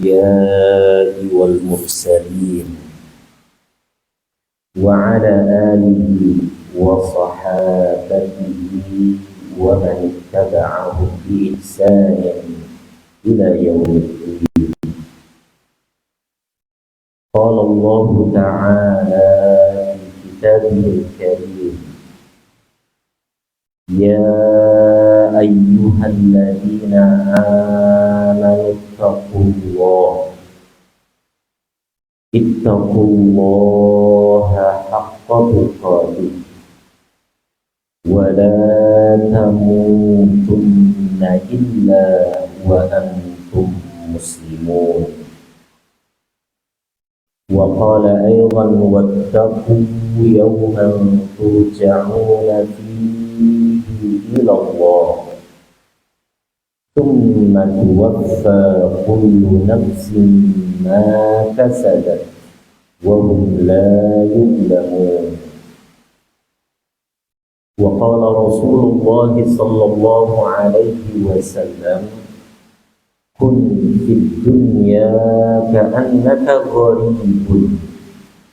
الأنبياء والمرسلين وعلى آله وصحابته ومن اتبعهم بإحسان إلى يوم الدين. قال الله تعالى في كتابه الكريم: يا أيها الذين آمنوا اتقوا الله حق تقاته ولا تموتن إلا وأنتم مسلمون. وقال أيضا: واتقوا يوما ترجعون فيه إلى الله ثم توفى كل نفس ما كسبت وهم لا يظلمون. وقال رسول الله صلى الله عليه وسلم: كن في الدنيا كأنك غريب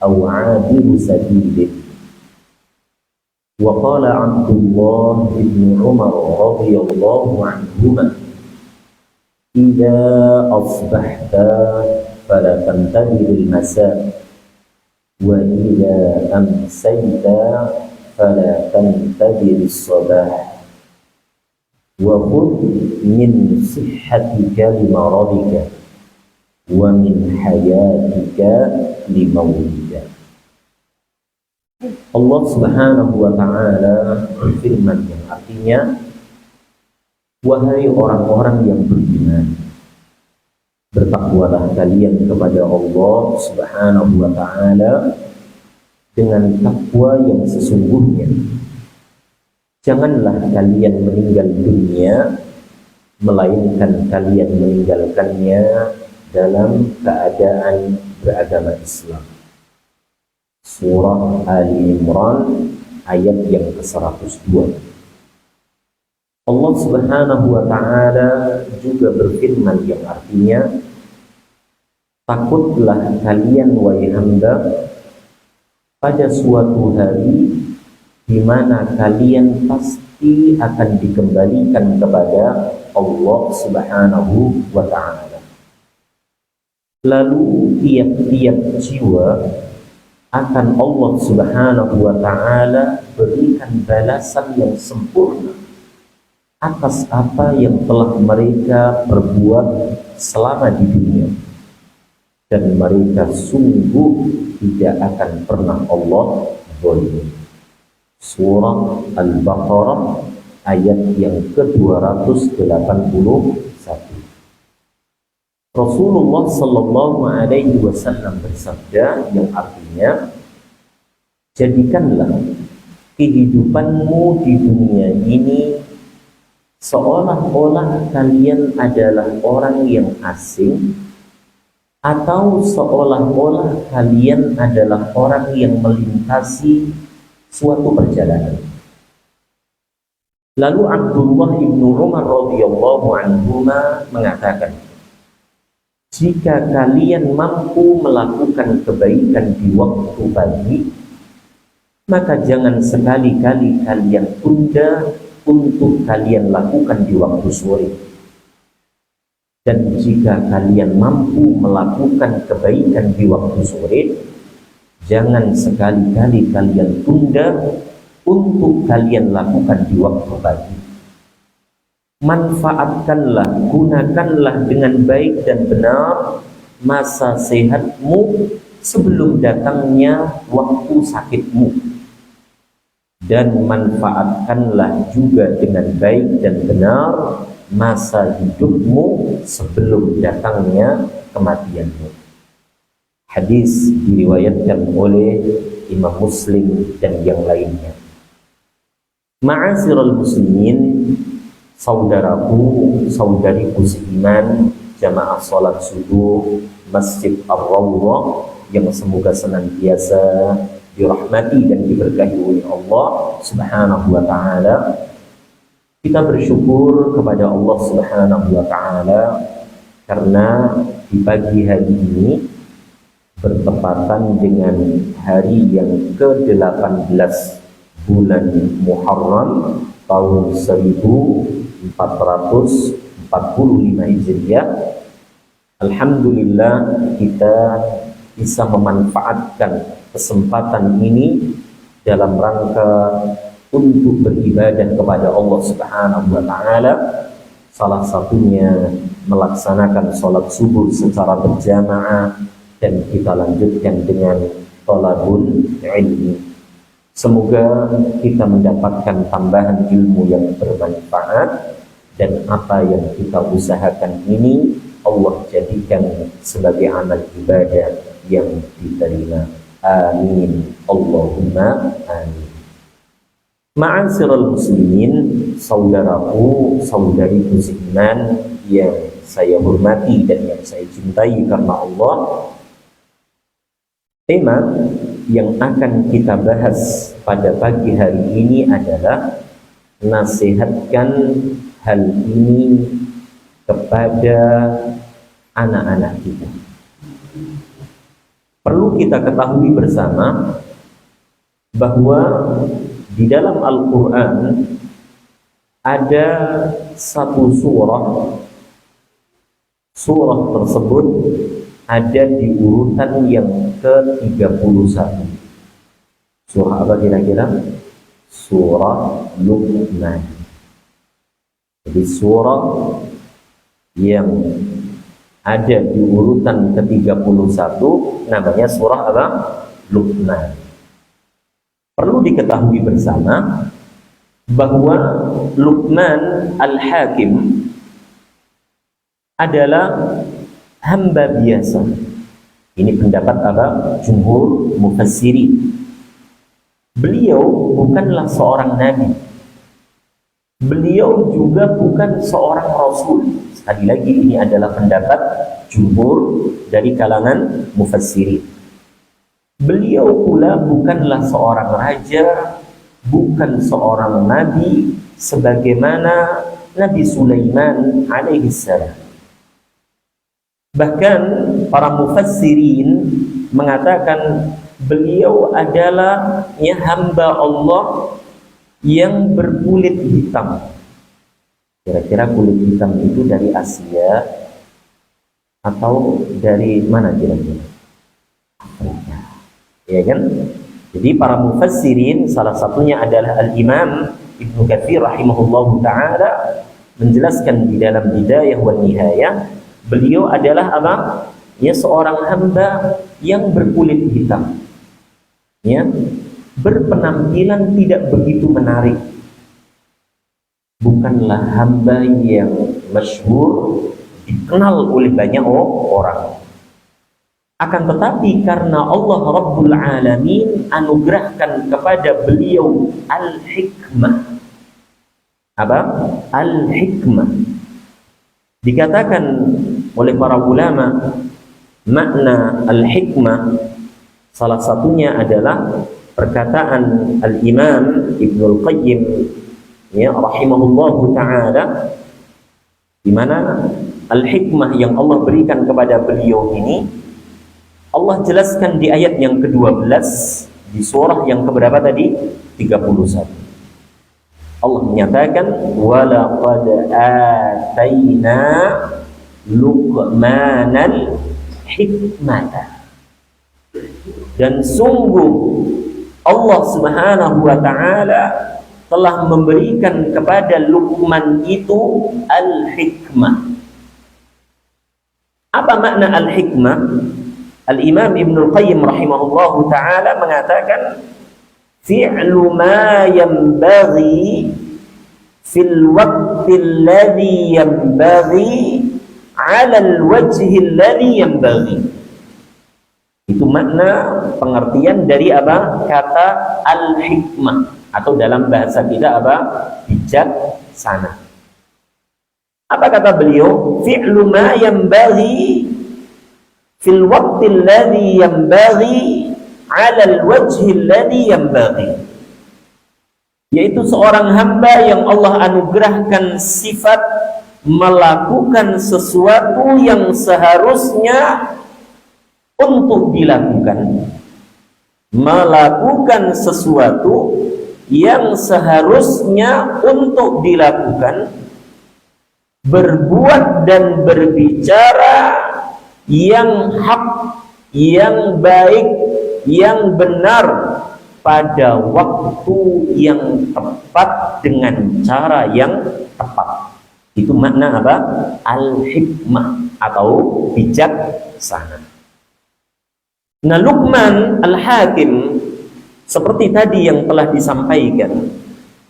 أو عابر سبيل. وقال عبد الله بن عمر رضي الله عنهما: إذا أصبحت فلا تنتظر المساء وإذا أمسيت فلا تنتظر الصباح وخذ من صحتك لمرضك ومن حياتك لموتك. Allah Subhanahu wa Ta'ala berfirman yang artinya, wahai orang-orang yang beriman, bertakwalah kalian kepada Allah Subhanahu wa Ta'ala dengan takwa yang sesungguhnya. Janganlah kalian meninggal dunia, melainkan kalian meninggalkannya dalam keadaan beragama Islam. Surah Ali Imran ayat yang ke-102. Allah Subhanahu wa Ta'ala juga berfirman yang artinya, takutlah kalian wahai hamba pada suatu hari di mana kalian pasti akan dikembalikan kepada Allah Subhanahu wa Ta'ala. Lalu tiap-tiap jiwa akan Allah Subhanahu wa Ta'ala berikan balasan yang sempurna atas apa yang telah mereka perbuat selama di dunia, dan mereka sungguh tidak akan pernah Allah zalim. Surah Al-Baqarah ayat yang ke-281. Rasulullah Sallallahu Alaihi Wasallam bersabda yang artinya, jadikanlah kehidupanmu di dunia ini seolah-olah kalian adalah orang yang asing, atau seolah-olah kalian adalah orang yang melintasi suatu perjalanan. Lalu Abdullah bin Umar radhiyallahu anhuma mengatakan, jika kalian mampu melakukan kebaikan di waktu pagi, maka jangan sekali-kali kalian tunda untuk kalian lakukan di waktu sore. Dan jika kalian mampu melakukan kebaikan di waktu sore, jangan sekali-kali kalian tunda untuk kalian lakukan di waktu pagi. Manfaatkanlah, gunakanlah dengan baik dan benar masa sehatmu sebelum datangnya waktu sakitmu, dan manfaatkanlah juga dengan baik dan benar masa hidupmu sebelum datangnya kematianmu. Hadis diriwayatkan oleh Imam Muslim dan yang lainnya. Ma'asyiral muslimin, saudaraku, saudariku seiman, jamaah salat subuh Masjid Ar-Rawdah yang semoga senantiasa dirahmati dan diberkahi oleh Allah Subhanahu wa Ta'ala. Kita bersyukur kepada Allah Subhanahu wa Ta'ala karena di pagi hari ini bertepatan dengan hari yang ke-18 bulan Muharram tahun 1445 Hijriah. Alhamdulillah kita bisa memanfaatkan kesempatan ini dalam rangka untuk beribadah kepada Allah Subhanahu wa taala. Salah satunya melaksanakan sholat subuh secara berjamaah, dan kita lanjutkan dengan thalabul ilmi. Semoga kita mendapatkan tambahan ilmu yang bermanfaat, dan apa yang kita usahakan ini Allah jadikan sebagai amal ibadah yang diterima. Amin. Allahumma amin. Ma'asyiral muslimin, saudaraku, saudariku seiman yang saya hormati dan yang saya cintai karena Allah. Tema yang akan kita bahas pada pagi hari ini adalah nasihatkan hal ini kepada anak-anak kita. Perlu kita ketahui bersama bahwa di dalam Al-Quran ada satu surah tersebut ada di urutan yang ke-31. Surah apa kira-kira? Surah Luqman. Jadi surah yang ada di urutan ke-31 namanya surah apa? Luqman. Perlu diketahui bersama bahwa Luqman Al-Hakim adalah hamba biasa. Ini pendapat apa? Jumhur mufassirin. Beliau bukanlah seorang nabi. Beliau juga bukan seorang rasul. Sekali lagi ini adalah pendapat jumhur dari kalangan mufassirin. Beliau pula bukanlah seorang raja, bukan seorang nabi sebagaimana Nabi Sulaiman alaihissalam. Bahkan para mufassirin mengatakan beliau adalah hamba Allah yang berkulit hitam. Kira-kira kulit hitam itu dari Asia atau dari mana kira-kira? Afrika. Ya kan? Jadi para mufassirin, salah satunya adalah Al-Imam Ibnu Katsir rahimahullahu ta'ala, menjelaskan di dalam Bidayah wa Nihayah, beliau adalah apa? Ya, seorang hamba yang berkulit hitam. Ya, berpenampilan tidak begitu menarik. Bukanlah hamba yang masyhur, dikenal oleh banyak orang. Akan tetapi karena Allah Rabbul Alamin anugerahkan kepada beliau al-hikmah. Apa? Al-hikmah. Dikatakan oleh para ulama, makna al-hikmah salah satunya adalah perkataan Al-Imam Ibnul Qayyim ya rahimahullahu ta'ala, di mana al-hikmah yang Allah berikan kepada beliau ini Allah jelaskan di ayat yang ke-12 di surah yang keberapa tadi? 31. Allah menyatakan walaqad atayna Luqmanal hikmata. Dan sungguh Allah Subhanahu wa ta'ala telah memberikan kepada Luqman itu al-hikmah. Apa makna al-hikmah? Al-Imam Ibnul Qayyim rahimahullahu ta'ala mengatakan fi'lu ma yanbaghi fil waqti alladhi yanbaghi ala al-wajhi alladhi yanbaghi. Itu makna pengertian dari apa? Kata al-hikmah, atau dalam bahasa kita apa? Bijaksana. Apa kata beliau? Fi'lu ma yanbaghi fil waqti alladhi yanbaghi ala al-wajhi alladhi yanbaghi. Yaitu seorang hamba yang Allah anugerahkan sifat melakukan sesuatu yang seharusnya untuk dilakukan, melakukan sesuatu yang seharusnya untuk dilakukan, berbuat dan berbicara yang hak, yang baik, yang benar pada waktu yang tepat dengan cara yang tepat. Itu makna apa? Al-hikmah atau bijaksana. Nah, Luqman Al-Hakim seperti tadi yang telah disampaikan,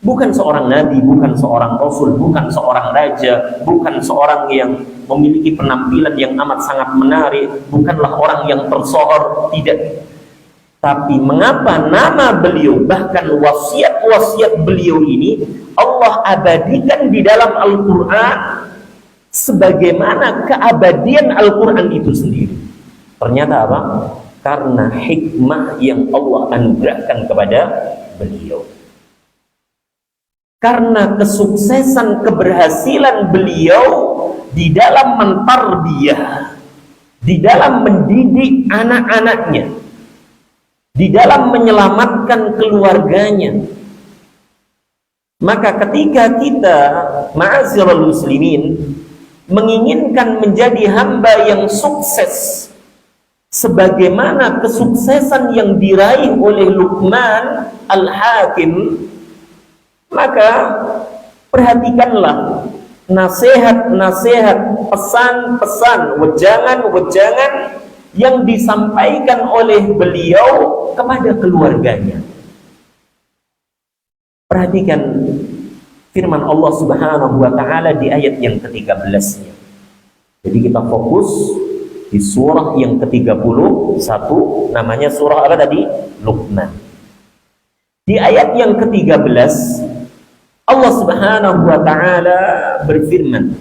bukan seorang nabi, bukan seorang rasul, bukan seorang raja, bukan seorang yang memiliki penampilan yang amat sangat menarik, bukanlah orang yang tersohor, tidak. Tapi mengapa nama beliau, bahkan wasiat-wasiat beliau ini Allah abadikan di dalam Al-Quran sebagaimana keabadian Al-Quran itu sendiri? Ternyata apa? Karena hikmah yang Allah anugerahkan kepada beliau. Karena kesuksesan, keberhasilan beliau di dalam mentarbiyah, di dalam mendidik anak-anaknya, di dalam menyelamatkan keluarganya. Maka ketika kita ma'asyiral muslimin menginginkan menjadi hamba yang sukses sebagaimana kesuksesan yang diraih oleh Luqman Al-Hakim, maka perhatikanlah nasihat-nasihat, pesan-pesan, wejangan-wejangan yang disampaikan oleh beliau kepada keluarganya. Perhatikan firman Allah Subhanahu wa taala di ayat yang ke-13-nya. Jadi kita fokus di surah yang ke-31, namanya surah apa tadi? Luqman. Di ayat yang ke-13 Allah Subhanahu wa taala berfirman,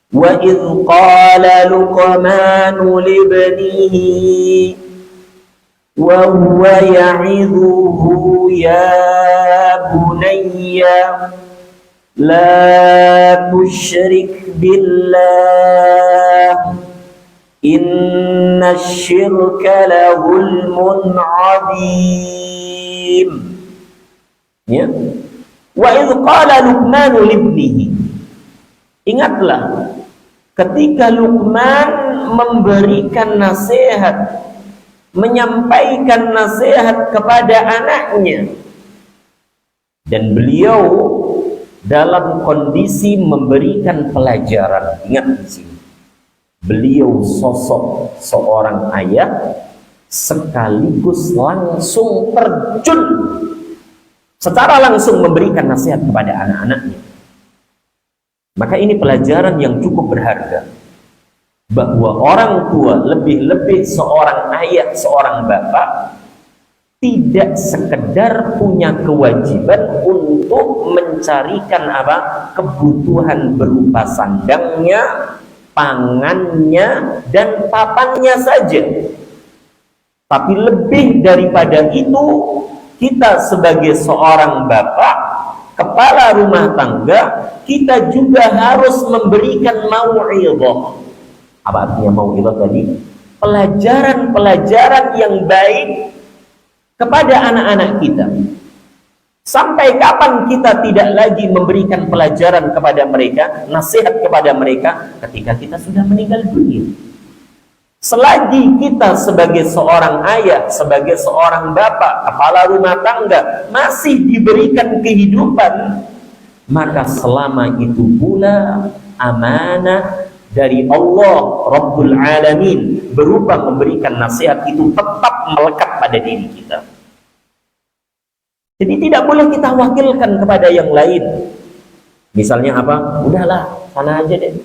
wa idh qala Luqmanu libnihi wa huwa ya'idhuhu ya bunayya la tusyrik billah inna syirka lahul azim. Ya. Wa idh qala Luqmanu libnihi, ingatlah ketika Luqman memberikan nasihat, menyampaikan nasihat kepada anaknya, dan beliau dalam kondisi memberikan pelajaran. Ingat di sini, beliau sosok seorang ayah sekaligus langsung terjun secara langsung memberikan nasihat kepada anak-anaknya. Maka ini pelajaran yang cukup berharga, bahwa orang tua, lebih-lebih seorang ayah, seorang bapak, tidak sekedar punya kewajiban untuk mencarikan apa? Kebutuhan berupa sandangnya, pangannya, dan papannya saja. Tapi lebih daripada itu, kita sebagai seorang bapak, kepala rumah tangga, kita juga harus memberikan mau'idhah. Apa artinya mau'idhah tadi? Pelajaran-pelajaran yang baik kepada anak-anak kita. Sampai kapan kita tidak lagi memberikan pelajaran kepada mereka, nasihat kepada mereka ketika kita sudah meninggal dunia? Selagi kita sebagai seorang ayah, sebagai seorang bapak, kepala rumah tangga masih diberikan kehidupan, maka selama itu pula amanah dari Allah Rabbul Alamin berupa memberikan nasihat itu tetap melekat pada diri kita. Jadi tidak boleh kita wakilkan kepada yang lain. Misalnya apa? Udahlah, sana aja deh.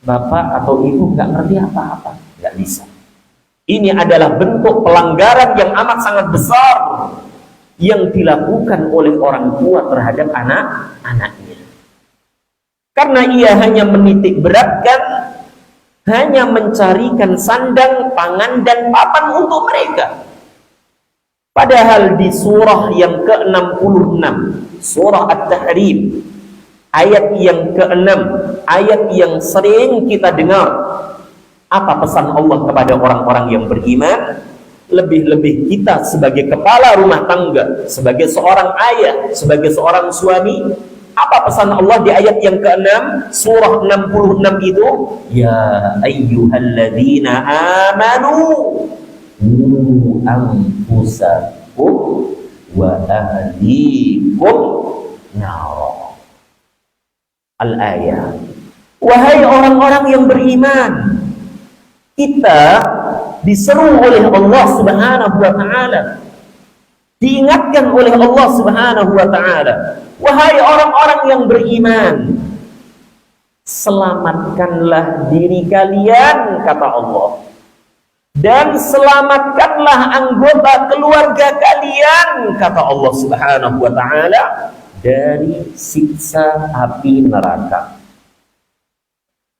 Bapak atau ibu nggak ngerti apa-apa. Nggak bisa. Ini adalah bentuk pelanggaran yang amat sangat besar yang dilakukan oleh orang tua terhadap anak-anaknya. Karena ia hanya menitik beratkan, hanya mencarikan sandang, pangan, dan papan untuk mereka. Padahal di surah yang ke-66, surah At-Tahrim, Ayat yang keenam, ayat yang sering kita dengar. Apa pesan Allah kepada orang-orang yang beriman? Lebih-lebih kita sebagai kepala rumah tangga, sebagai seorang ayah, sebagai seorang suami. Apa pesan Allah di ayat yang keenam, surah 66 itu? Ya ayyuhalladzina amanu anfusakum wa ahlikum nar. Al-ayat. Wahai orang-orang yang beriman, kita diseru oleh Allah Subhanahu wa taala, diingatkan oleh Allah Subhanahu wa taala, wahai orang-orang yang beriman, selamatkanlah diri kalian, kata Allah, dan selamatkanlah anggota keluarga kalian, kata Allah Subhanahu wa taala, dari siksa api neraka.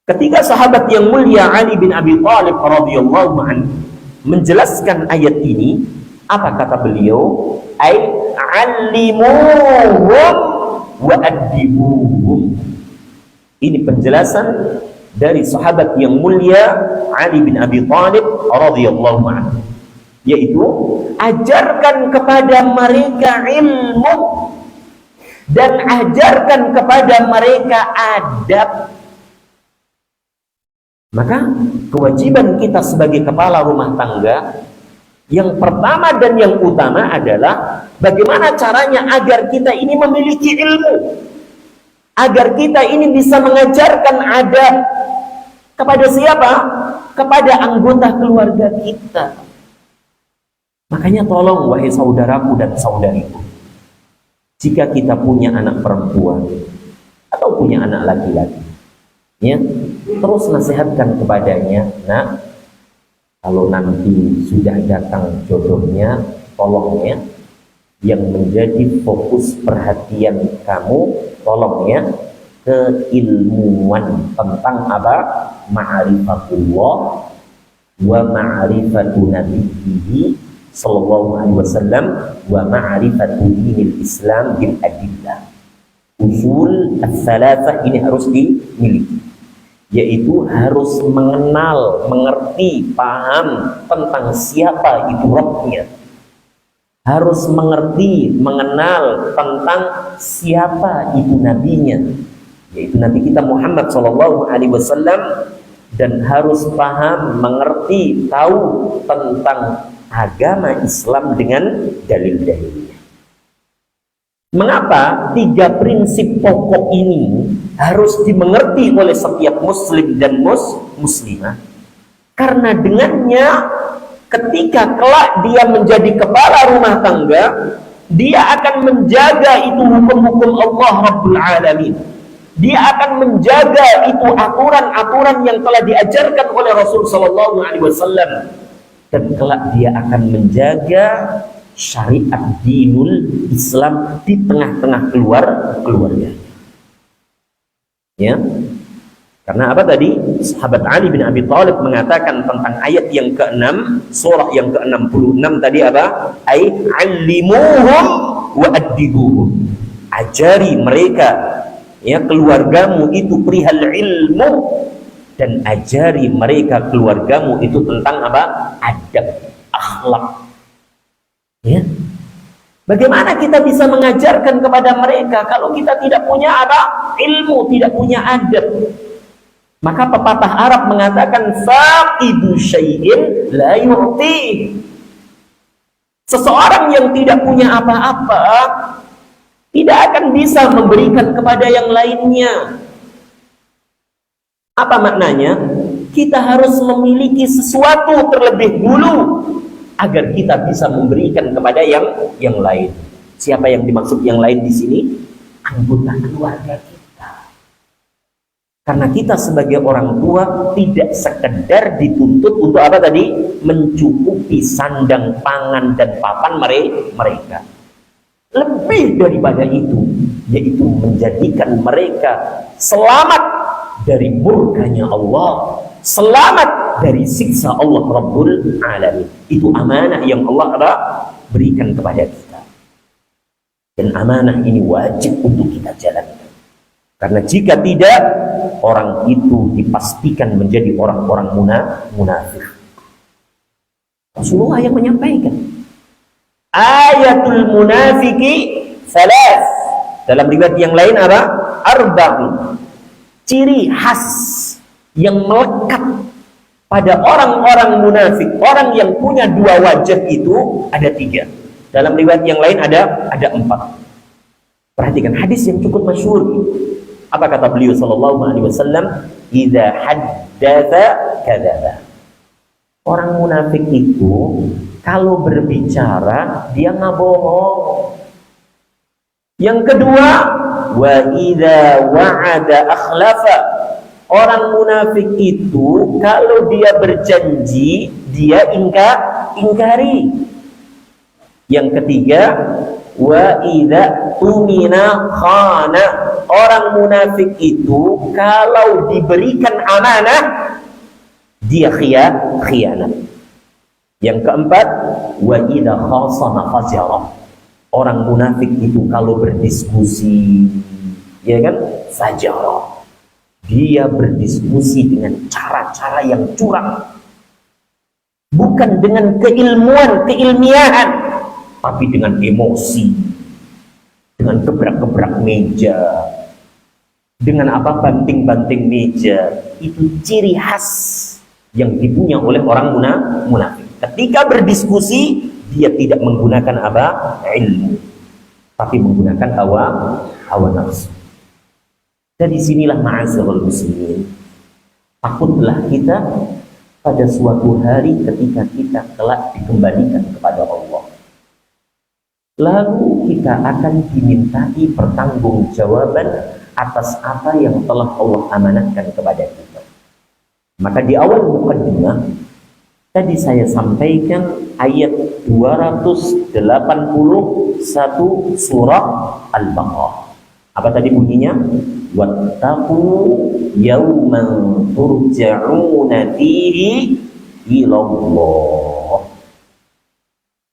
Ketika sahabat yang mulia Ali bin Abi Thalib radhiyallahu anhu menjelaskan ayat ini, apa kata beliau? Ai allimuhum wa addibuhum. Ini penjelasan dari sahabat yang mulia Ali bin Abi Thalib radhiyallahu anhu, yaitu ajarkan kepada mereka ilmu dan ajarkan kepada mereka adab. Maka kewajiban kita sebagai kepala rumah tangga yang pertama dan yang utama adalah bagaimana caranya agar kita ini memiliki ilmu, agar kita ini bisa mengajarkan adab kepada siapa? Kepada anggota keluarga kita. Makanya tolong wahai saudaraku dan saudariku, jika kita punya anak perempuan atau punya anak laki-laki, ya, terus nasihatkan kepadanya, nah, kalau nanti sudah datang jodohnya, tolong ya, yang menjadi fokus perhatian kamu, tolong ya, keilmuan tentang apa? Ma'rifatullah wa ma'rifatu nabiyhi sallallahu alaihi wasallam wa ma'rifatu dinil Islam bil adillah. Usul ats-tsalatsah ini harus dimiliki, yaitu harus mengenal, mengerti, paham tentang siapa itu Rabbnya, harus mengerti, mengenal tentang siapa itu nabinya, yaitu Nabi kita Muhammad sallallahu alaihi wasallam, dan harus paham, mengerti, tahu tentang agama Islam dengan dalil-dalilnya. Mengapa tiga prinsip pokok ini harus dimengerti oleh setiap muslim dan muslimah? Karena dengannya ketika kelak dia menjadi kepala rumah tangga, dia akan menjaga itu hukum-hukum Allah Rabbul Alamin. Dia akan menjaga itu aturan-aturan yang telah diajarkan oleh Rasul sallallahu alaihi wasallam, dan kelak dia akan menjaga syariat dinul Islam di tengah-tengah keluarga. Ya. Karena apa tadi? Sahabat Ali bin Abi Thalib mengatakan tentang ayat yang ke-6, surah yang ke-66 tadi apa? Ai 'allimuhum wa addibuhum. Ajari mereka, ya, keluargamu itu perihal ilmu, dan ajari mereka keluargamu itu tentang apa? Adab, akhlak. Ya. Bagaimana kita bisa mengajarkan kepada mereka kalau kita tidak punya apa? Ilmu, tidak punya adab. Maka pepatah Arab mengatakan faqidu syai'in la yu'ti. Seseorang yang tidak punya apa-apa tidak akan bisa memberikan kepada yang lainnya. Apa maknanya? Kita harus memiliki sesuatu terlebih dulu agar kita bisa memberikan kepada yang lain. Siapa yang dimaksud yang lain di sini? Anggota keluarga kita. Karena kita sebagai orang tua tidak sekedar dituntut untuk apa tadi? Mencukupi sandang, pangan, dan papan mereka. Lebih daripada itu, yaitu menjadikan mereka selamat dari murkanya Allah, selamat dari siksa Allah Rabbul Alamin. Itu amanah yang Allah berikan kepada kita, dan amanah ini wajib untuk kita jalankan. Karena jika tidak, orang itu dipastikan menjadi orang-orang munafik. Rasulullah yang menyampaikan, ayatul munafiki salas. Dalam riwayat yang lain apa? Arba'un. Ciri khas yang melekat pada orang-orang munafik, orang yang punya dua wajah itu ada 3. Dalam riwayat yang lain ada 4. Perhatikan hadis yang cukup masyhur. Apa kata beliau sallallahu alaihi wasallam? Idza haddatsa kadzaba. Orang munafik itu kalau berbicara dia nggak bohong. Yang kedua, wa idza wa'ada akhlafa. Orang munafik itu kalau dia berjanji dia ingkari. Yang ketiga, wa idza tumina khana. Orang munafik itu kalau diberikan amanah dia khianat. Yang keempat, wa idza khasama fajara. Orang munafik itu kalau berdiskusi, ya kan, fajara. Dia berdiskusi dengan cara-cara yang curang, bukan dengan keilmiahan, tapi dengan emosi, dengan gebrak-gebrak meja, dengan apa, banting-banting meja. Itu ciri khas yang dipunya oleh orang munafik. Ketika berdiskusi, dia tidak menggunakan apa? Ilmu, tapi menggunakan hawa nafsu. Dari sinilah ma'asyiral muslimin, takutlah kita pada suatu hari ketika kita kelak dikembalikan kepada Allah. Lalu kita akan dimintai pertanggungjawaban atas apa yang telah Allah amanatkan kepada kita. Maka di awal mukadimah tadi saya sampaikan ayat 281 surah Al-Baqarah. Apa tadi bunyinya? Wattaqu yawman turja'una fihi ilallah.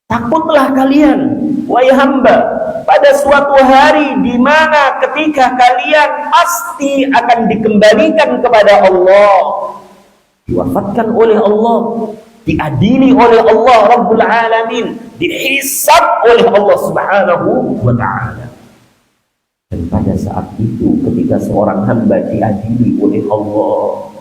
Takutlah kalian, wahai hamba, pada suatu hari di mana ketika kalian pasti akan dikembalikan kepada Allah, diwafatkan oleh Allah, diadili oleh Allah Rabbul Alamin, dihisab oleh Allah Subhanahu wa ta'ala. Dan pada saat itu ketika seorang hamba diadili oleh Allah,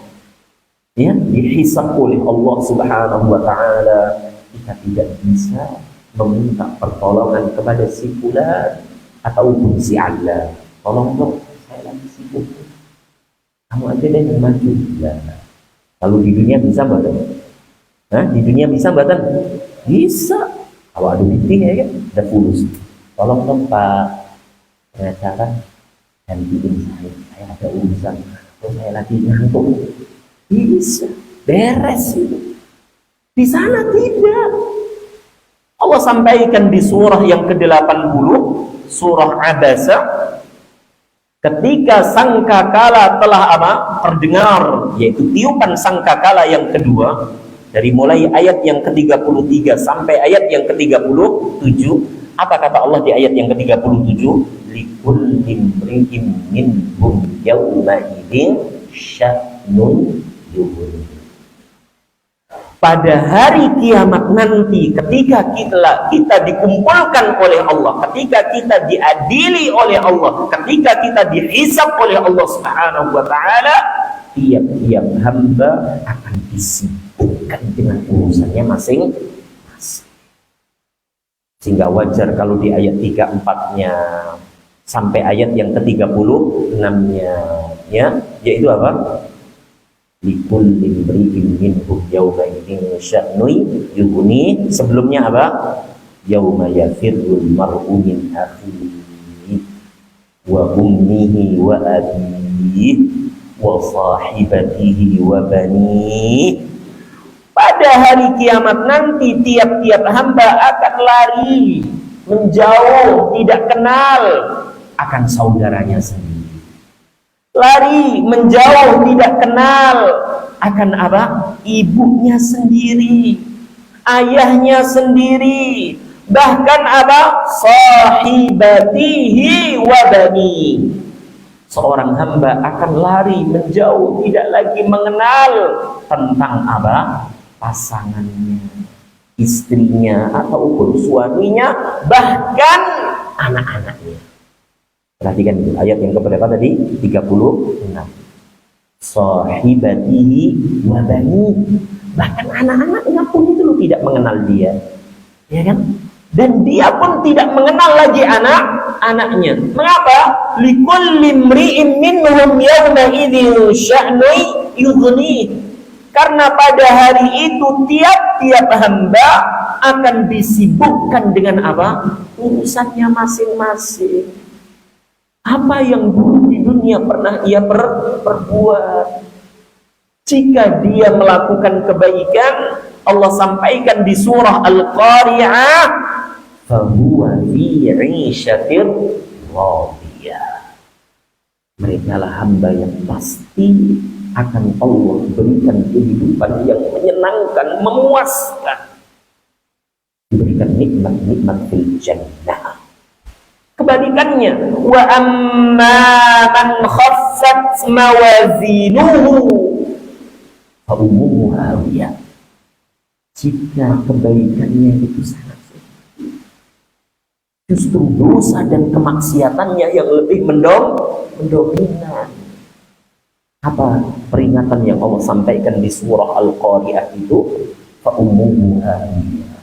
ya, dihisab oleh Allah Subhanahu wa ta'ala, kita tidak bisa meminta pertolongan kepada si fulan ataupun si Allah. Tolong dong, saya lagi sibuk, kamu aja deh yang maju. Ya. Kalau di dunia bisa mbak? Di dunia bisa mbak? Bisa. Kalau ada meeting ya kan, ada fulus. Tolong dong Pak pengacara gantiin saya ada urusan, saya lagi ngantuk. Bisa, beres itu. Di sana tidak. Allah sampaikan di surah yang ke-80, surah Abasa, ketika sangkakala telah terdengar, yaitu tiupan sangkakala yang kedua, dari mulai ayat yang ke-33 sampai ayat yang ke-37. Apa kata Allah di ayat yang ke-37? Likulli imri'in minhum yawma idzin sya'nun yughni. Pada hari kiamat nanti, ketika kita dikumpulkan oleh Allah, ketika kita diadili oleh Allah, ketika kita dihisab oleh Allah Subhanahu wa ta'ala, tiap-tiap hamba akan disibukkan dengan urusannya masing-masing. Sehingga wajar kalau di ayat 34-nya sampai ayat yang ke-36-nya, ya, yaitu apa? Likulli imri'in minhum yawma idzin sya'nun yughni. Sebelumnya apa? Yauma yafirrul mar'u min akhihi wa ummihi wa abihi wa sahibatihi wa banihi. Pada hari kiamat nanti tiap-tiap hamba akan lari, menjauh, tidak kenal akan saudaranya sendiri. Lari, menjauh, tidak kenal akan apa? Ibunya sendiri, ayahnya sendiri, bahkan apa? Sahibatihi wa bani. Seorang hamba akan lari menjauh, tidak lagi mengenal tentang apa? Pasangannya, istrinya, ataupun suaminya, bahkan anak-anaknya. Perhatikan itu, ayat yang keberapa tadi? 36. Sahibatihi wa bani. Bahkan anak-anaknya pun itu loh tidak mengenal dia. Ya kan? Dan dia pun tidak mengenal lagi anak-anaknya. Mengapa? Likulli imri'in minhum yawma idzin sya'nu yughni. Karena pada hari itu tiap-tiap hamba akan disibukkan dengan apa? Urusannya masing-masing. Apa yang dulu di dunia pernah ia perbuat. Jika dia melakukan kebaikan, Allah sampaikan di surah Al-Qari'ah, fahuwa fi 'ishatir radiyah. Mereka lah hamba yang pasti akan Allah berikan kehidupan yang menyenangkan, memuaskan, diberikan nikmat-nikmat fil jannah. Kebalikannya, wa amma man khaffat mawazinuhu fa ummuhu hawiyah. Jika kebaikannya itu sangat sedikit, justru dosa dan kemaksiatannya yang lebih mendominan. Apa peringatan yang Allah sampaikan di surah Al-Qari'ah itu? Fa ummuhu hawiyah.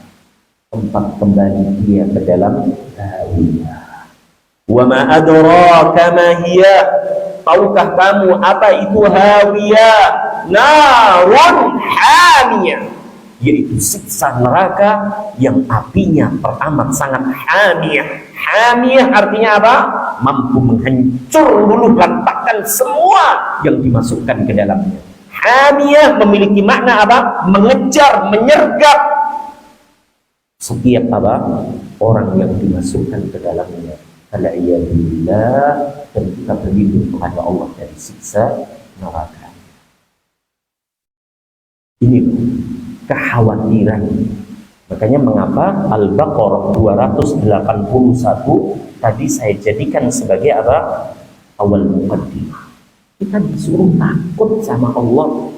Tempat kembali dia ke dalam hawiyah. Wa ma adraka ma hiya. Tahukah kamu apa itu hawiyah? Narun hamiyah, yaitu siksa neraka yang apinya teramat sangat hamiyah. Hamiyah artinya apa? Mampu menghancur luluh lantakkan semua yang dimasukkan ke dalamnya. Hamiyah memiliki makna apa? Mengejar, menyergap setiap apa? Orang yang dimasukkan ke dalamnya. Alhamdulillah, dan kita berlindung kepada Allah dari siksa neraka. Ini kekhawatiran. Makanya mengapa Al-Baqarah 281 tadi saya jadikan sebagai apa? Awal muqaddimah. Kita disuruh takut sama Allah.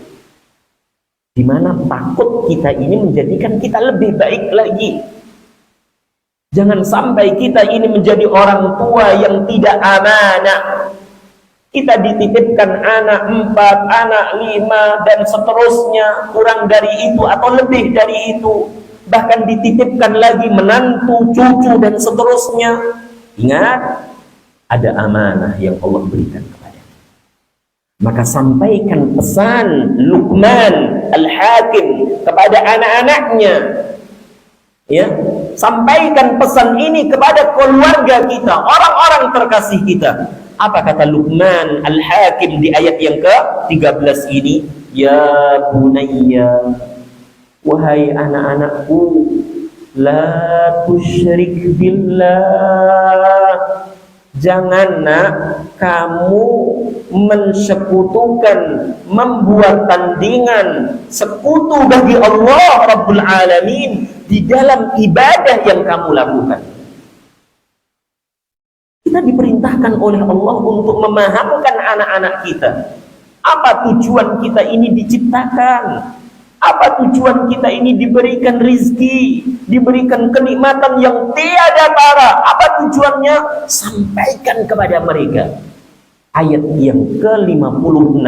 Di mana takut kita ini menjadikan kita lebih baik lagi. Jangan sampai kita ini menjadi orang tua yang tidak amanah. Kita dititipkan anak 4, anak 5, dan seterusnya, kurang dari itu atau lebih dari itu. Bahkan dititipkan lagi menantu, cucu, dan seterusnya. Ingat, ada amanah yang Allah berikan kepada kita. Maka sampaikan pesan Luqman Al-Hakim kepada anak-anaknya. Ya, sampaikan pesan ini kepada keluarga kita, orang-orang terkasih kita. Apa kata Luqman Al-Hakim di ayat yang ke-13 ini? Ya bunayya, wahai anak-anakku, la tusyrik billah. Jangan nak kamu mensekutukan, membuat tandingan, sekutu bagi Allah Rabbul Alamin di dalam ibadah yang kamu lakukan. Kita diperintahkan oleh Allah untuk memahamkan anak-anak kita. Apa tujuan kita ini diciptakan? Apa tujuan kita ini diberikan rizki, diberikan kenikmatan yang tiada tara? Apa tujuannya? Sampaikan kepada mereka. Ayat yang ke-56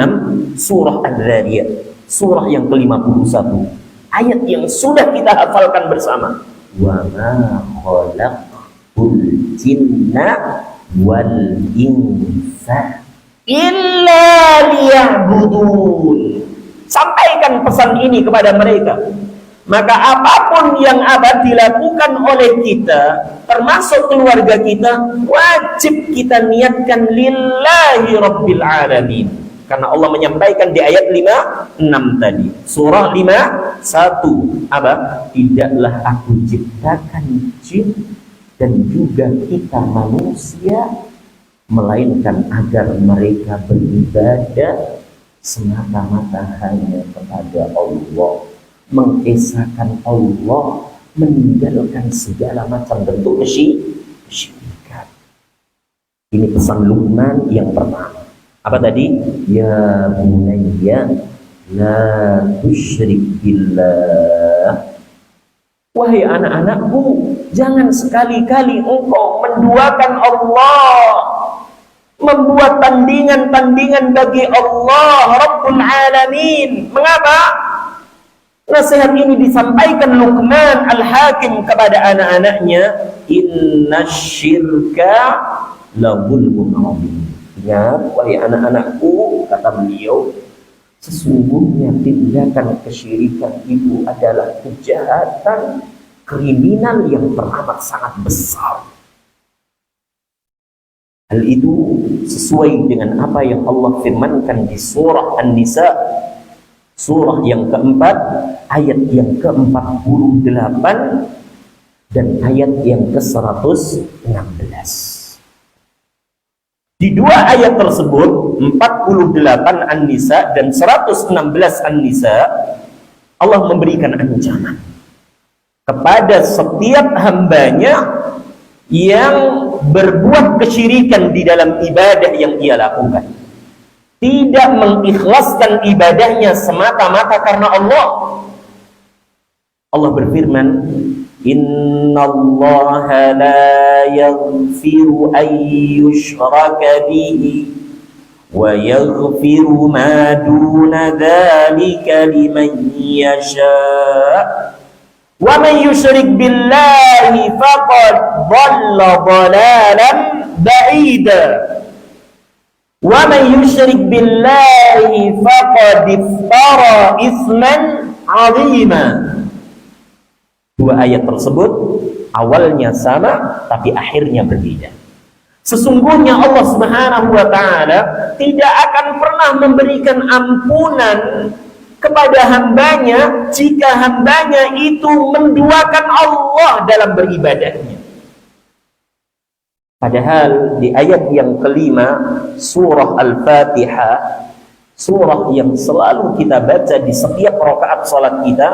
surah Ad-Dzariyat, surah yang ke-51. Ayat yang sudah kita hafalkan bersama. Wa ma khalaqtul jinna wal insa illa liya'budun. Sampaikan pesan ini kepada mereka. Maka apapun yang akan dilakukan oleh kita, termasuk keluarga kita, wajib kita niatkan lillahi rabbil alamin. Karena Allah menyampaikan di ayat 56 tadi, surah 51, apa? Tidaklah aku ciptakan jin dan juga kita manusia melainkan agar mereka beribadah semata-mata hanya kepada Allah, mengesahkan Allah, meninggalkan segala macam bentuk kesyirikan. Ini pesan Luqman yang pertama. Apa tadi? Ya bunayya la tusyrik billah. Wahai anak-anakku, jangan sekali-kali engkau menduakan Allah, membuat tandingan-tandingan bagi Allah Rabbul Alamin. Mengapa? Nasihat ini disampaikan Luqman Al-Hakim kepada anak-anaknya. Inna syirka la zulmun azim. Ingat, wahai anak-anakku, kata beliau, sesungguhnya tindakan kesyirikan itu adalah kejahatan kriminal yang teramat sangat besar. Hal itu sesuai dengan apa yang Allah firmankan di surah An-Nisa, surah yang keempat, ayat yang ke-48 dan ayat yang ke-116. Di dua ayat tersebut, 48 An-Nisa dan 116 An-Nisa, Allah memberikan ancaman kepada setiap hambanya yang berbuat kesyirikan di dalam ibadah yang ia lakukan, tidak mengikhlaskan ibadahnya semata-mata karena Allah. Allah berfirman, Innallaha la yaghfiru an yushraka bihi wa yaghfiru ma duna dzalika liman yasha' wa man yusyrik billahi faqad dhalla dhalalan ba'ida wa man yusyrik billahi faqad iftara itsman 'azima. Dua ayat tersebut awalnya sama tapi akhirnya berbeda. Sesungguhnya Allah Subhanahu wa taala tidak akan pernah memberikan ampunan kepada hambanya jika hambanya itu menduakan Allah dalam beribadahnya. Padahal di ayat yang kelima surah Al-Fatihah, surah yang selalu kita baca di setiap rakaat salat kita,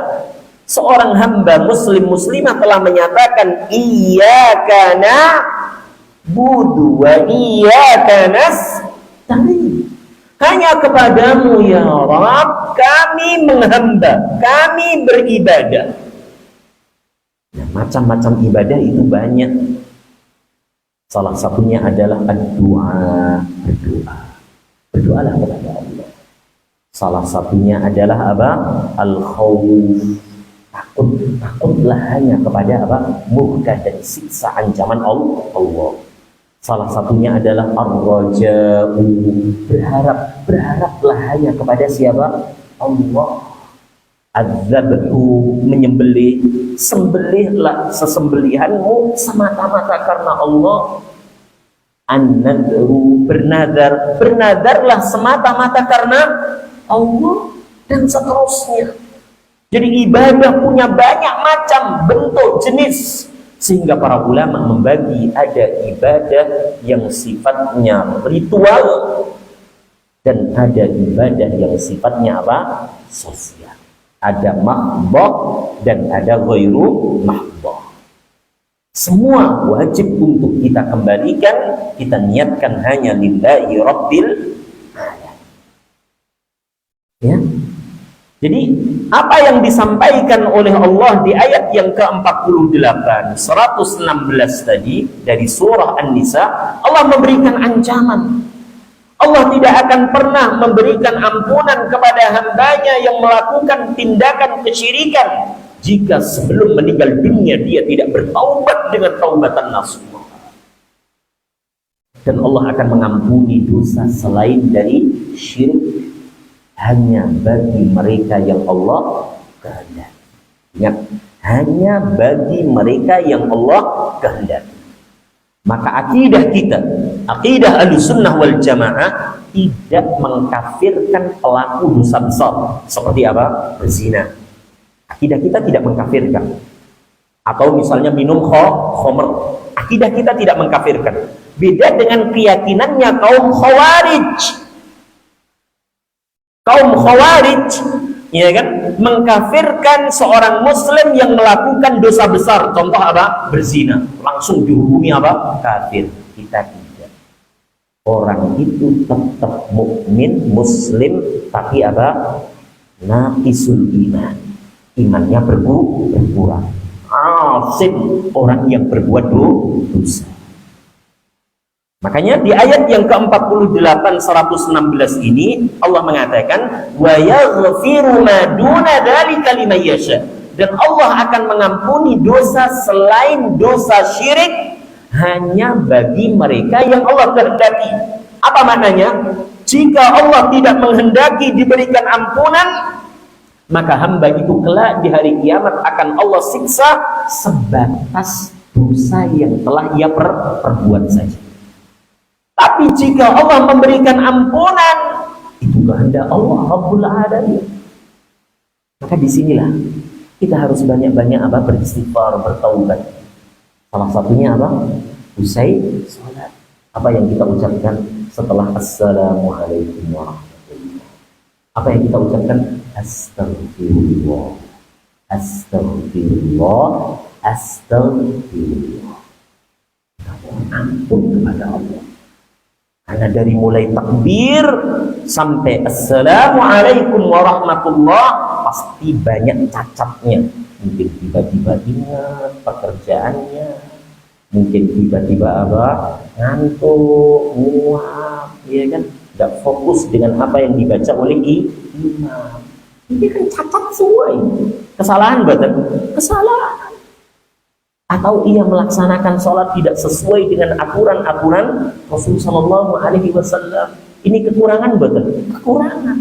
seorang hamba muslim muslimah telah menyatakan iyyaka na'budu wa iyyaka nasta'in. Hanya kepadamu ya Rabb kami menghamba, kami beribadah. Nah, macam-macam ibadah itu banyak. Salah satunya adalah berdoa. Berdoalah kepada Allah. Salah satunya adalah apa? Al-khawf. Takutlah hanya kepada apa? Murka dan siksa ancaman Allah. Salah satunya adalah ar-raja'u, berharaplah hanya kepada siapa? Allah. Az-zabhu, menyembelih, sembelihlah sesembelihanmu semata-mata karena Allah. An-nadru, bernadarlah semata-mata karena Allah, dan seterusnya. Jadi ibadah punya banyak macam bentuk jenis, sehingga para ulama membagi ada ibadah yang sifatnya ritual dan ada ibadah yang sifatnya apa? Sosial. Ada mahdhah dan ada ghairu mahdhah. Semua wajib untuk kita kembalikan, kita niatkan hanya lillahi rabbil alamin. Ya. Jadi apa yang disampaikan oleh Allah di ayat yang ke-48 116 tadi dari surah An-Nisa, Allah memberikan ancaman. Allah tidak akan pernah memberikan ampunan kepada hambanya yang melakukan tindakan kesyirikan jika sebelum meninggal dunia dia tidak bertaubat dengan taubatan nasuha. Dan Allah akan mengampuni dosa selain dari syirik hanya bagi mereka yang Allah kehendaki. Ingat, hanya bagi mereka yang Allah kehendaki. Maka akidah kita, akidah Ahlussunnah wal Jamaah, tidak mengkafirkan pelaku dosa besar seperti apa? Berzina. Akidah kita tidak mengkafirkan. Atau misalnya minum khamr, akidah kita tidak mengkafirkan. Beda dengan keyakinannya kaum Khawarij. Kaum Khawarij, ya kan, mengkafirkan seorang muslim yang melakukan dosa besar. Contoh apa? Berzina. Langsung dihukumi apa? Kafir. Kita tidak. orang itu tetap mukmin, muslim, tapi apa? Naqisul iman. Imannya berkurang. Asim, orang yang berbuat dosa. Makanya di ayat yang ke-48 116 ini Allah mengatakan wa yaghfiru ma duna dzalika liman yasha. Dan Allah akan mengampuni dosa selain dosa syirik hanya bagi mereka yang Allah kehendaki. Apa maknanya? Jika Allah tidak menghendaki diberikan ampunan, maka hamba itu kelak di hari kiamat akan Allah siksa sebatas dosa yang telah ia perbuat saja. Tapi jika Allah memberikan ampunan, itu kehendak Allah Rabbul Alamin. Maka disinilah kita harus banyak-banyak beristighfar, bertaubat. Salah satunya apa? Usai sholat. Apa yang kita ucapkan setelah Assalamualaikum warahmatullahi wabarakatuh? Apa yang kita ucapkan? Astagfirullah, Astagfirullah, Astagfirullah. Kita mohon ampun kepada Allah. Karena dari mulai takbir sampai Assalamualaikum warahmatullahi pasti banyak cacatnya. Mungkin tiba-tiba ingat pekerjaannya, mungkin tiba-tiba ngantuk, muak, ya kan? Tidak fokus dengan apa yang dibaca oleh imam. Ini kan cacat semua ini. Kesalahan betul? Kesalahan. Atau ia melaksanakan sholat tidak sesuai dengan aturan-aturan Rasulullah Shallallahu Alaihi Wasallam. Ini kekurangan betul? Kekurangan.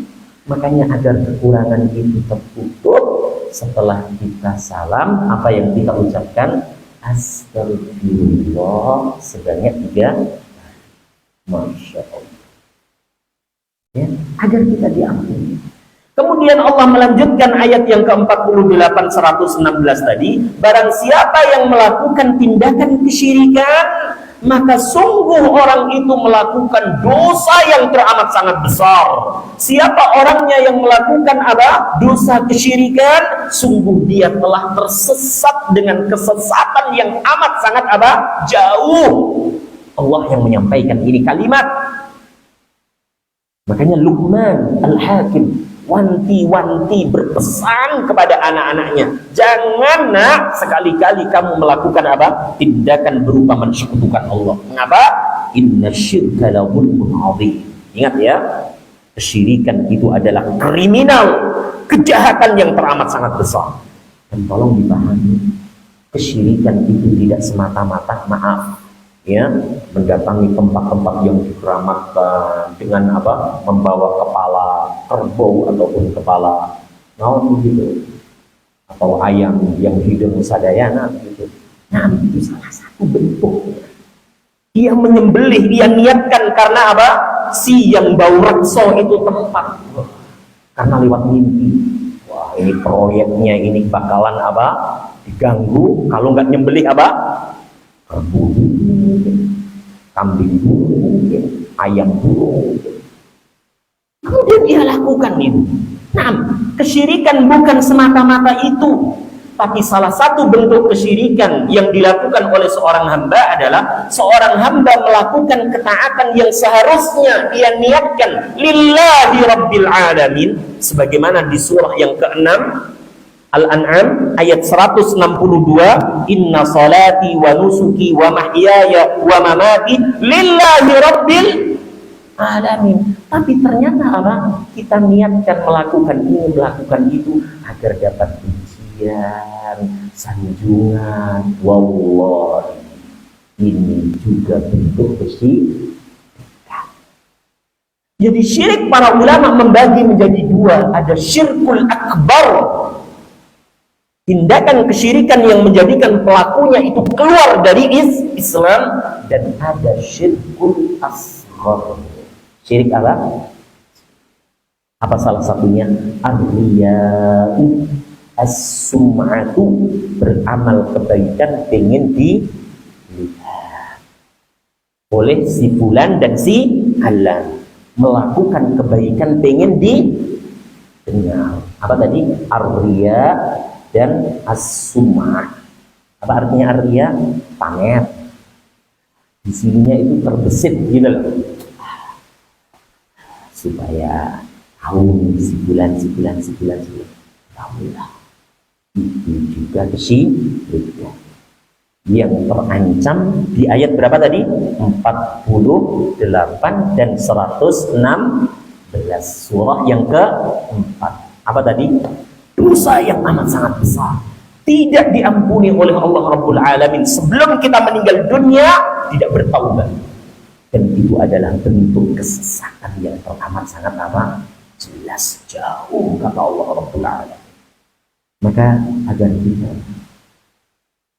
Makanya agar kekurangan itu tertutup, setelah kita salam, apa yang kita ucapkan? Astagfirullah sebanyak 3 kali. Masya Allah. Ya, agar kita diampuni. Kemudian Allah melanjutkan ayat yang ke-48 116 tadi, barang siapa yang melakukan tindakan kesyirikan, maka sungguh orang itu melakukan dosa yang teramat sangat besar. Siapa orangnya yang melakukan dosa kesyirikan, sungguh dia telah tersesat dengan kesesatan yang amat sangat jauh. Allah yang menyampaikan ini kalimat. Makanya Luqman Al-Hakim wanti-wanti berpesan kepada anak-anaknya, jangan nak sekali-kali kamu melakukan tindakan berupa mensekutukan Allah. Mengapa? Inna syirka la dzulmun adzim. Ingat ya, kesyirikan itu adalah kriminal, kejahatan yang teramat sangat besar. Dan tolong dipahami, kesyirikan itu tidak semata-mata ya, mendatangi tempat-tempat yang dikeramatkan dengan membawa kepala kerbau ataupun kepala naon gitu, atau ayam yang hidung sadayana gitu. Nah, itu salah satu bentuknya. Dia menyembelih, dia niatkan karena si yang bau rekso itu tempat, karena lewat mimpi. Wah, ini proyeknya ini bakalan diganggu kalau nggak nyembelih kerbau mungkin, kambing dulu mungkin, ayam dulu mungkin. Kemudian dia lakukan itu. Nah, kesyirikan bukan semata-mata itu, tapi salah satu bentuk kesyirikan yang dilakukan oleh seorang hamba adalah seorang hamba melakukan ketaatan yang seharusnya dia niatkan lillahi rabbil alamin, sebagaimana di surah yang ke-6 Al-An'am ayat 162, inna salati wa nusuki wa mahyaya wa mamati lillahi rabbil alamin. Tapi ternyata kita niatkan melakukan itu agar dapat pujian, sanjungan. Wallahi, ini juga bentuk kesyirikan. Jadi syirik para ulama membagi menjadi 2. Ada syirkul akbar, tindakan kesyirikan yang menjadikan pelakunya itu keluar dari Islam, dan ada syirkul asghar. Syirik apa salah satunya? Ar-riya'u as-sum'atu, beramal kebaikan pengen dilihat oleh si fulan dan si alan, melakukan kebaikan pengen didengar. Apa tadi? Ar-riya' dan as-sum'ah. Apa artinya ar-riya? Pamer. Di sininya itu terbesit gitu loh. supaya tahun sebulan tahulah itu juga kesyirikan yang terancam di ayat berapa tadi? 48 dan 116 surah yang keempat. Apa tadi? Dosa yang amat sangat besar, tidak diampuni oleh Allah Rabbul Alamin sebelum kita meninggal dunia tidak bertaubat, dan itu adalah bentuk kesesatan yang teramat sangat jelas, jauh kata Allah Rabbul Alamin. Maka agar kita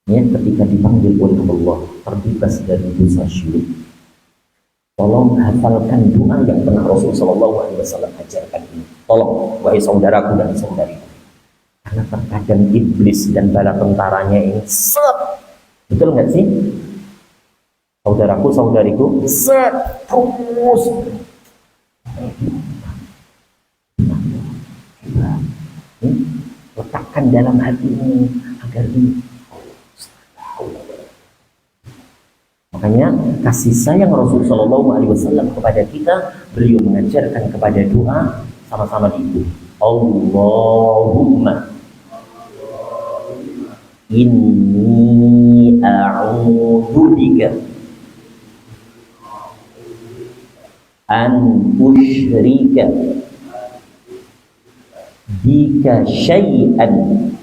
ketika dipanggil oleh Allah terbebas dari dosa syirik, tolong hafalkan doa yang pernah Rasulullah SAW ajarkan ini. Tolong, wahai saudaraku dan saudariku, karena terkadang iblis dan bala tentaranya ini betul nggak sih saudaraku saudariku, terus letakkan dalam hatimu agar makanya kasih sayang Rasulullah SAW kepada kita, beliau mengajarkan kepada doa sama-sama itu. Allahumma inni a'udzubika an usyrika bika syai'an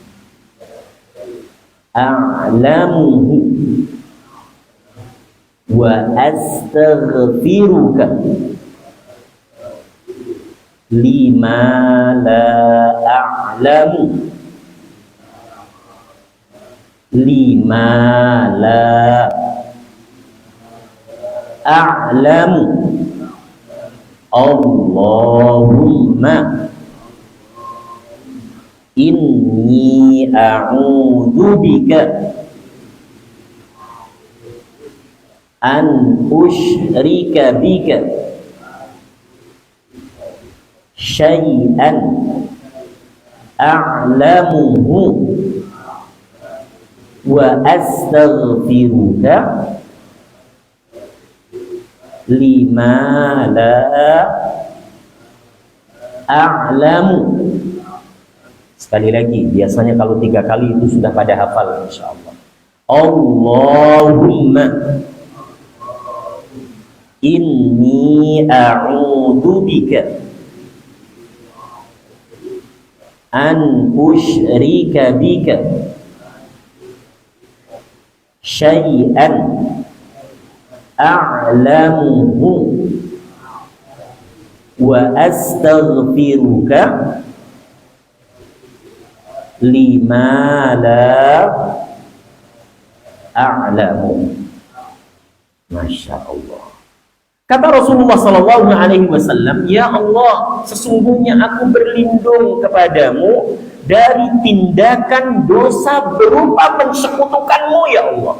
a'lamuhu wa astaghfiruka lima la a'lamu lima la a'lamu Allahumma inni a'udzubika an usyrika bika syai'an a'lamuhu wa astaghfiruka lima la a'lamu. Sekali lagi, biasanya kalau 3 kali itu sudah pada hafal insyaallah. Allahumma inni a'udzubika an usyrika bika syai'an a'lamuhu wa astaghfiruka lima la a'lamu. Masya Allah. Kata Rasulullah SAW, ya Allah, sesungguhnya aku berlindung kepadamu dari tindakan dosa berupa mensekutukanmu ya Allah.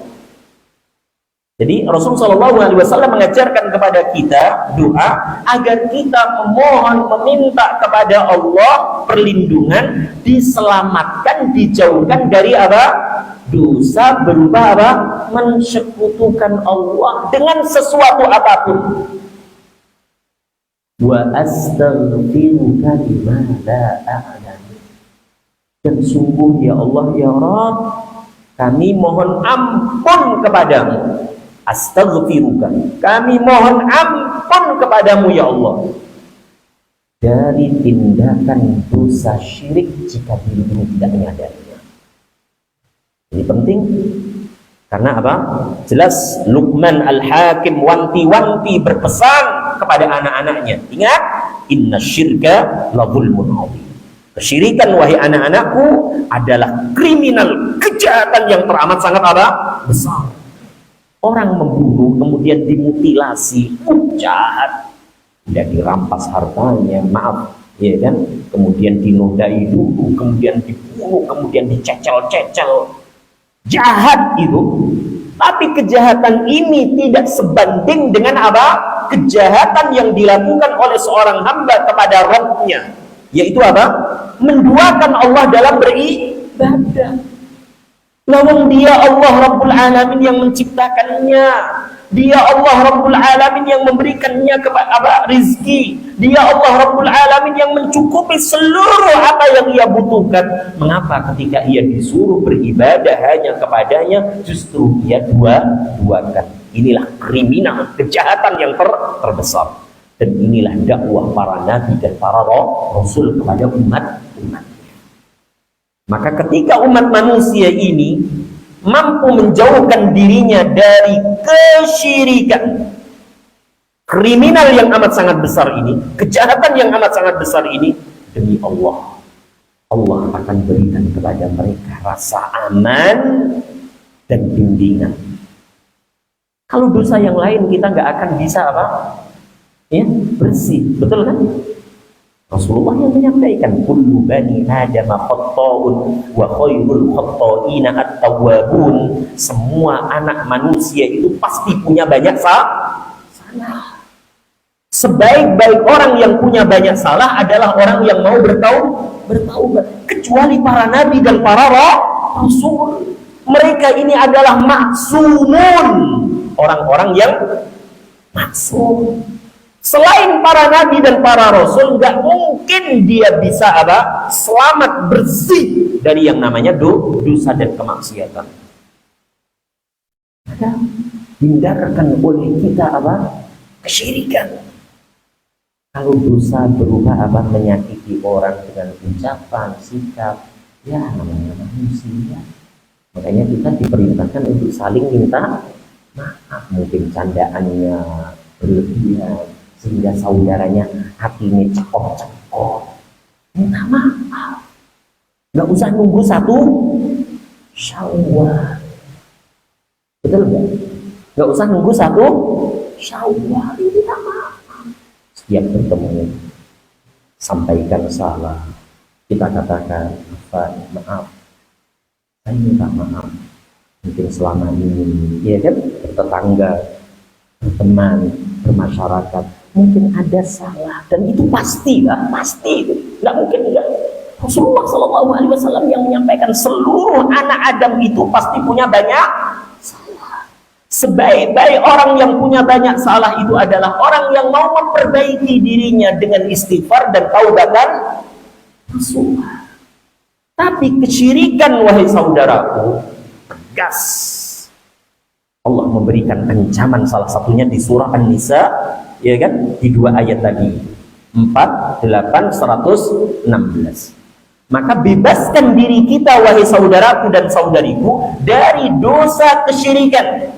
Jadi Rasulullah SAW mengajarkan kepada kita doa agar kita memohon, meminta kepada Allah perlindungan, diselamatkan, dijauhkan dari apa? Dosa berupa apa? Mensekutukan Allah dengan sesuatu apapun. Wa astaghfiruka lima la a'lam. Dan sungguh ya Allah ya Rabb, kami mohon ampun kepadamu. Astaghfiruka, kami mohon ampun kepadamu ya Allah dari tindakan dosa syirik jika diri ini tidak menyadarinya. Ini penting karena apa? Jelas Luqman Al-Hakim wanti-wanti berpesan kepada anak-anaknya. Ingat, inna syirka la zulmun adzim. Kesyirikan wahai anak-anakku adalah kriminal, kejahatan yang teramat sangat apa? Besar. Orang membunuh kemudian dimutilasi, jahat, tidak dirampas hartanya, maaf, ya kan? Kemudian dinodai dulu, kemudian dibunuh, kemudian dicecel-cecel, jahat itu. Tapi kejahatan ini tidak sebanding dengan apa? Kejahatan yang dilakukan oleh seorang hamba kepada Rabb-nya, yaitu apa? Menduakan Allah dalam beribadah. Lawang dia Allah Rabbul Alamin yang menciptakannya, Dia Allah Rabbul Alamin yang memberikannya kepada rizki. Dia Allah Rabbul Alamin yang mencukupi seluruh apa yang ia butuhkan. Mengapa ketika ia disuruh beribadah hanya kepadanya, justru ia dua-duakan? Inilah kriminal, kejahatan yang terbesar. Dan inilah dakwah para nabi dan para rasul kepada umat-umat. Maka ketika umat manusia ini mampu menjauhkan dirinya dari kesyirikan, kriminal yang amat sangat besar ini, kejahatan yang amat sangat besar ini, demi Allah, Allah akan berikan kepada mereka rasa aman dan bimbingan. Kalau dosa yang lain kita nggak akan bisa apa? Ya, bersih, betul kan? Rasulullah yang menyampaikan, kullu bani Adam khatta'un wa khairul khatta'ina at-tawwabun. Semua anak manusia itu pasti punya banyak salah. Sebaik-baik orang yang punya banyak salah adalah orang yang mau bertaubat. Kecuali para nabi dan para rasul. Mereka ini adalah maksumun, orang-orang yang maksum. Selain para nabi dan para rasul, nggak mungkin dia bisa apa? Selamat bersih dari yang namanya dosa dan kemaksiatan. Maka hindarkan oleh kita apa? Kesyirikan. Kalau dosa berupa apa? Menyakiti orang dengan ucapan, sikap, ya namanya manusia. Makanya kita diperintahkan untuk saling minta maaf. Mungkin candaannya berlebihan sehingga saudaranya hatinya cekok-cekok, minta maaf. Nggak usah nunggu 1 Syawal, betul nggak? Nggak usah nunggu 1 Syawal, minta maaf. Setiap bertemu sampaikan salah, kita katakan maaf, saya minta maaf. Mungkin selama ini, ya kan, tetangga, berteman, bermasyarakat, mungkin ada salah, dan itu pasti nggak mungkin enggak. Rasulullah SAW yang menyampaikan seluruh anak Adam itu pasti punya banyak salah. Sebaik-baik orang yang punya banyak salah itu adalah orang yang mau memperbaiki dirinya dengan istighfar dan taubatan nasuha. Tapi kesyirikan, wahai saudaraku, tegas. Allah memberikan ancaman, salah satunya di surah An-Nisa, ya kan, di 2 ayat tadi, 4, 8, 116. Maka bebaskan diri kita, wahai saudaraku dan saudariku, dari dosa kesyirikan.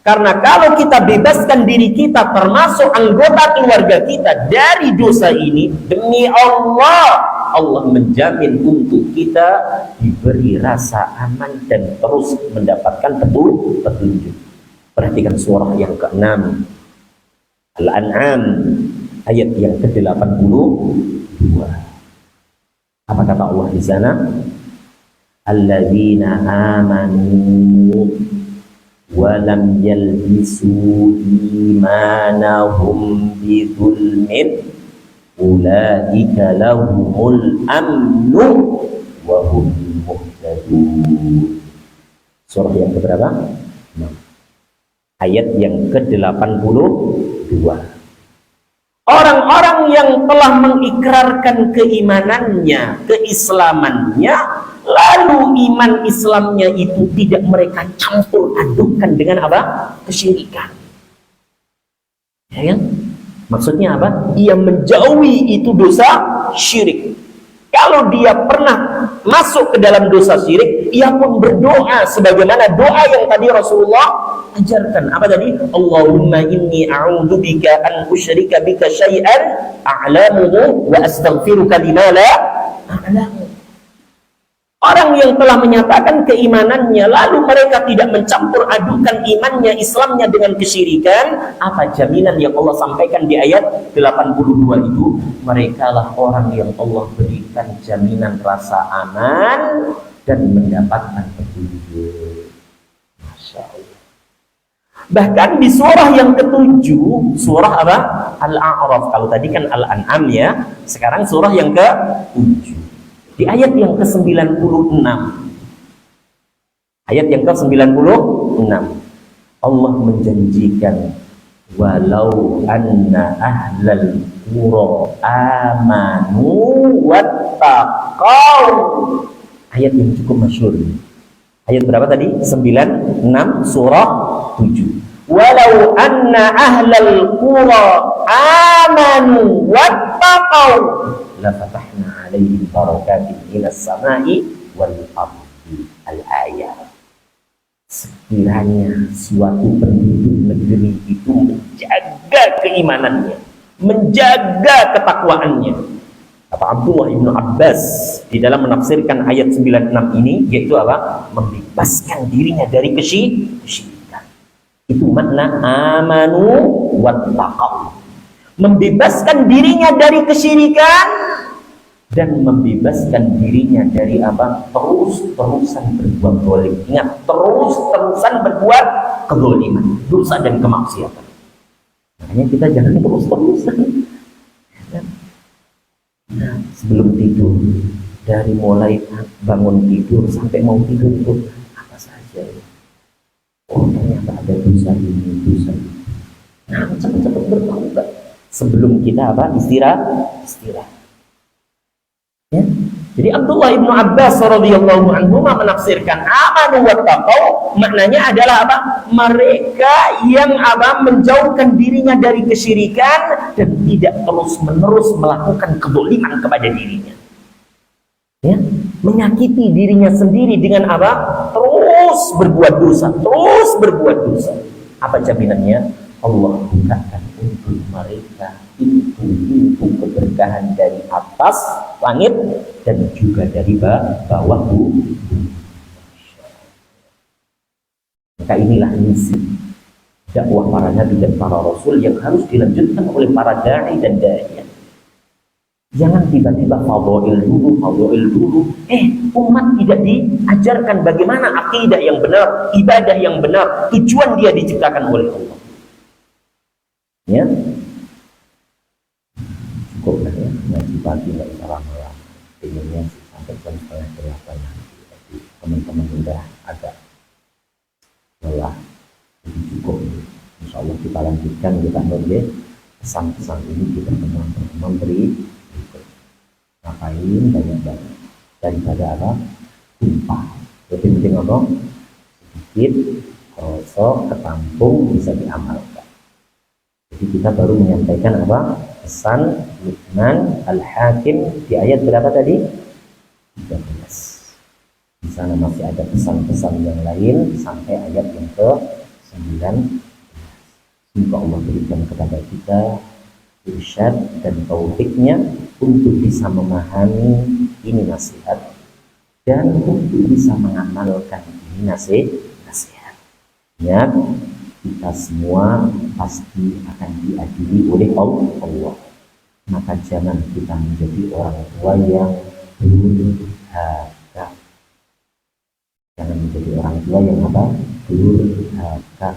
Karena kalau kita bebaskan diri kita, termasuk anggota keluarga kita, dari dosa ini, demi Allah, Allah menjamin untuk kita diberi rasa aman dan terus mendapatkan petunjuk. Perhatikan surah yang ke-6 Al-An'am ayat yang ke-82. Apa kata Allah di sana? Alladzina amanu wa lam yalbisu imanahum bidzulmin ulaika lahumul amnu wa hum muhtadun. Surah yang keberapa? 6. Ayat yang ke-82. Orang-orang yang telah mengikrarkan keimanannya, keislamannya, lalu iman Islamnya itu tidak mereka campur adukkan dengan apa? Kesyirikan. Ya kan? Maksudnya apa? Ia menjauhi itu dosa syirik. Kalau dia pernah masuk ke dalam dosa syirik, ia pun berdoa sebagaimana doa yang tadi Rasulullah ajarkan. Apa tadi? Allahumma inni a'udzubika an usyrika bika syai'an a'lamuhu wa astaghfiruka lima la a'lamu. Orang yang telah menyatakan keimanannya lalu mereka tidak mencampur adukan imannya, Islamnya dengan kesyirikan, apa jaminan yang Allah sampaikan di ayat 82 itu? Mereka lah orang yang Allah berikan jaminan rasa aman dan mendapatkan petunjuk. Masya Allah. Bahkan di surah yang ke-7, surah apa? Al-A'raf. Kalau tadi kan Al-An'am ya, sekarang surah yang ke-7. Di ayat yang ke-96. Ayat yang ke-96. Allah menjanjikan walau anna ahlal qura amanu wattaqau. Ayat yang cukup masyhur. Ayat berapa tadi? 96 surah 7. Walau anna ahlal qura amanu wattaqau la fatahna 'alaihim barakatin minas sama'i wal ardi. Al-ayat. Sekiranya suatu penduduk negeri itu menjaga keimanannya, menjaga ketakwaannya. Kata Abdullah ibnu Abbas di dalam menafsirkan ayat 96 ini, yaitu apa? Membebaskan dirinya dari kesyirikan. Itu makna amanu wattaqau. Membebaskan dirinya dari kesyirikan dan membebaskan dirinya dari apa? Terus-terusan berbuat zalim. Ingat, terus-terusan berbuat kezaliman, dosa dan kemaksiatan. Makanya kita jangan terus-terusan. Nah, sebelum tidur, dari mulai bangun tidur sampai mau tidur itu apa saja ya? Oh, ternyata ada dosa ini, dosa ini. Nah, cepat-cepat bertaubat sebelum kita apa? Istirahat. Ya. Jadi Abdullah ibnu Abbas radhiyallahu anhu menafsirkan amanu wattaqau, maknanya adalah apa? Mereka yang apa? Menjauhkan dirinya dari kesyirikan dan tidak terus-menerus melakukan kezaliman kepada dirinya. Ya, menyakiti dirinya sendiri dengan apa? Terus berbuat dosa, terus berbuat dosa. Apa jaminannya? Allah bukakan untuk mereka pintu keberkahan dari atas langit dan juga dari bawah bumi. Maka inilah misi dakwah para nabi dan para rasul yang harus dilanjutkan oleh para dai dan dai. Jangan tiba-tiba fadhail dulu. Umat tidak diajarkan bagaimana akidah yang benar, ibadah yang benar, tujuan dia diciptakan oleh Allah. Ya, cukup lah ya, ngaji pagi nggak usah lama-lama. Pengennya sampai jam 7:30 nanti. Jadi teman-teman udah agak lelah, jadi cukup. Insya Allah kita lanjutkan, kita mulai pesan-pesan ini kita teman-teman beri. Ngapain banyak-banyak daripada apa? Tumpah. Lebih penting apa? Sedikit, krosok, ketampung, bisa diamalkan. Jadi kita baru menyampaikan apa? Pesan Luqman Al-Hakim di ayat berapa tadi? 13. Di sana masih ada pesan-pesan yang lain sampai ayat yang ke-9. Semoga Allah berikan kepada kita irsyad dan taufiknya untuk bisa memahami ini nasihat dan untuk bisa mengamalkan ini nasihat. Ingat, kita semua pasti akan diadili oleh Allah. Maka jangan kita menjadi orang tua yang durhaka. Jangan menjadi orang tua yang apa? Durhaka.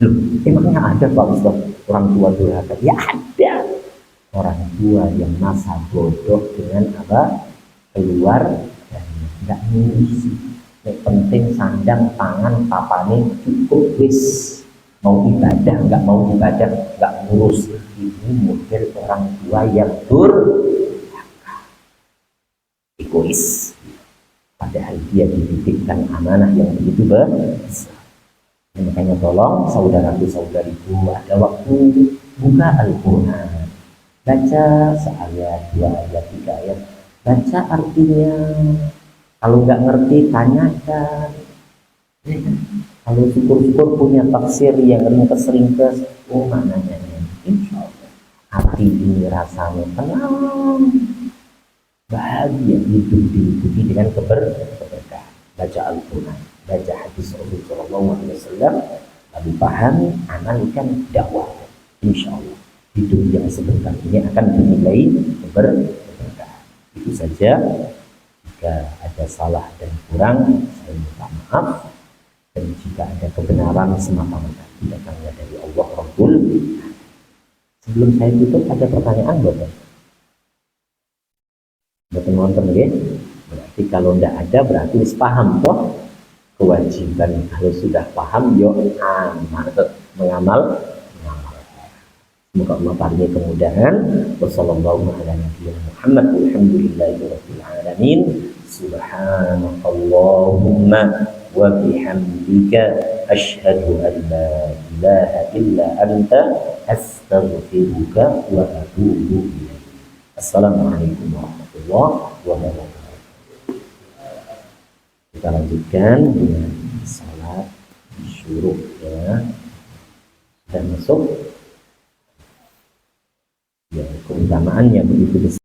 Loh, emangnya ada Pak Ustaz orang tua durhaka? Ya ada. Orang tua yang masa bodoh dengan apa? Keluar dan nggak ngurusi. Yang penting sandang tangan papane cukup wis. Mau ibadah, nggak mau ibadah, nggak ngurus. Ini model orang tua yang durhaka, egois. Padahal dia dititipkan amanah yang begitu besar. Makanya tolong saudaraku-saudariku, ada waktu buka Al-Quran, baca seayat, 2 ayat, 3 ayat, baca artinya. Kalau nggak ngerti tanyakan. Kalau syukur-syukur punya tafsir yang ringkes-ringkes, oh mananya ini, insya Allah hati ini rasanya tenang, bahagia, hidup diikuti dengan keberkahan. Baca Al-Quran, baca hadis Rasulullah SAW, lalu pahami, amalkan dakwah, insya Allah hidup yang sebentar ini akan dinilai keberkahan. Itu saja. Jika ada salah dan kurang, saya minta maaf. Dan jika ada kebenaran semata-mata datangnya dari Allah Rabbul. Sebelum saya tutup, ada pertanyaan Bapak? Bapak nonton ya? Berarti kalau tidak ada berarti paham toh kewajiban. Kalau sudah paham, yo mengamal. Semoga Allah paringi kemudahan. Wassalamualaikum warahmatullahi wabarakatuh. Walhamdulillahirabbil alamin. Subhanakallahumma wa bihamdika asyhadu an la ilaha illa anta astaghfiruka wa atubu ilaik. Assalamualaikum warahmatullahi wabarakatuh. Kita lanjutkan dengan salat syuruk ya. Dan masuk ya, keutamaannya begitu besar.